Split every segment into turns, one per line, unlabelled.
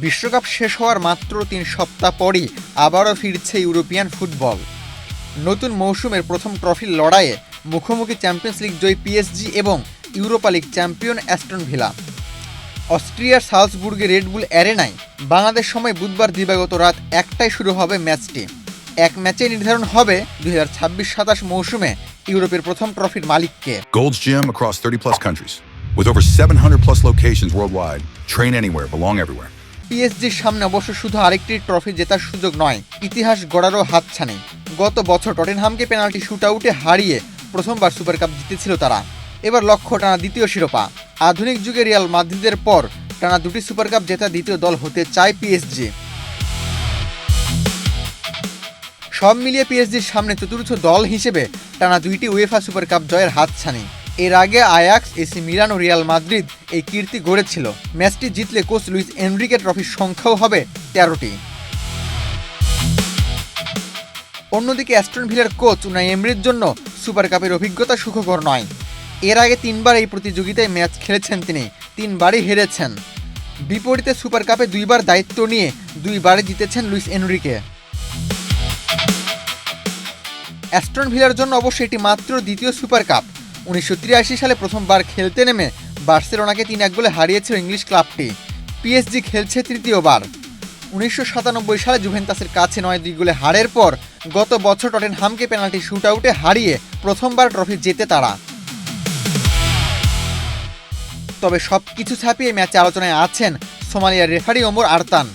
বিশ্বকাপ শেষ হওয়ার মাত্র ৩ সপ্তাহ পরই আবারও ফিরছে ইউরোপিয়ান ফুটবল। নতুন মৌসুমের প্রথম ট্রফির লড়াইয়ে মুখোমুখি চ্যাম্পিয়ন্স লিগ জয়ী পিএসজি এবং Europa league champion Aston villa. অস্ট্রিয়ার সালজবুর্গের রেডবুল অ্যারেনায় বাংলাদেশ সময় বুধবার দিবাগত রাত ১টায় শুরু হবে ম্যাচটি। এক ম্যাচে নির্ধারণ হবে 2026-27 মৌসুমে ইউরোপের প্রথম ট্রফির মালিককে।
Gold's Gym across 30+ countries. With over 700+ locations worldwide. Train anywhere, belong everywhere.
পিএসজির সামনে অবশ্য শুধু আরেকটি ট্রফি জেতার সুযোগ নয়, ইতিহাস গড়ারও হাতছানি। গত বছর টটেনহামকে পেনাল্টি শুটআউটে হারিয়ে প্রথমবার সুপার কাপ জিতেছিল তারা। এবার লক্ষ্য টানা দ্বিতীয় শিরোপা। আধুনিক যুগে রিয়াল মাদ্রিদের পর টানা দুটি সুপার কাপ জেতা দ্বিতীয় দল হতে চায় পিএসজি। সব মিলিয়ে পিএসজির সামনে চতুর্থ দল হিসেবে টানা দুইটি উয়েফা সুপার কাপ জয়ের হাতছানি। এর আগে আয়াক্স, এসি মিলান ও রিয়াল মাদ্রিদ এই কীর্তি গড়েছিল। ম্যাচটি জিতলে কোচ লুইস এনরিকে ট্রফির সংখ্যাও হবে 13টি। অন্যদিকে অ্যাস্টন ভিলার কোচ উনাই এমরির জন্য সুপার কাপের অভিজ্ঞতা সুখকর নয়। এর আগে 3বার এই প্রতিযোগিতায় ম্যাচ খেলেছেন তিনি, 3বারই হেরেছেন। বিপরীতে সুপার কাপে 2বার দায়িত্ব নিয়ে 2বারে জিতেছেন লুইস এনরিকে। অ্যাস্টন ভিলার জন্য অবশ্যই এটি মাত্র দ্বিতীয় সুপার কাপ। 1983 সালে প্রথমবার খেলতে নেমে বার্সেলোনাকে 3-1 গোলে হারিয়েছিল ইংলিশ ক্লাবটি। পিএসজি খেলছে তৃতীয়বার। 1997 সালে জুভেন্টাসের কাছে 9-2 গোলে হারের পর গত বছর টটেনহামকে পেনাল্টি শুটআউটে হারিয়ে প্রথমবার ট্রফি জেতে তারা। তবে সবকিছু ছাপিয়ে ম্যাচে আলোচনায় আছেন সোমালিয়ার রেফারি ওমর আরতান।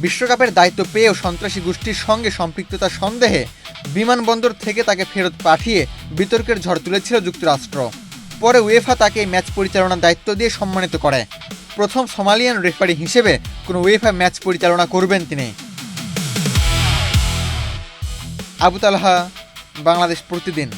বিশ্বকাপের দায়িত্ব পেয়েও সন্ত্রাসী গোষ্ঠীর সঙ্গে সম্পৃক্ততার সন্দেহে বিমানবন্দর থেকে তাকে ফেরত পাঠিয়ে বিতর্কের ঝড় তুলেছিল যুক্তরাষ্ট্র। পরে উয়েফা তাকে ম্যাচ পরিচালনার দায়িত্ব দিয়ে সম্মানিত করে। প্রথম সোমালিয়ান রেফারি হিসেবে কোনো উয়েফা ম্যাচ পরিচালনা করবেন তিনি। আবু তালহা, বাংলাদেশ প্রতিদিন।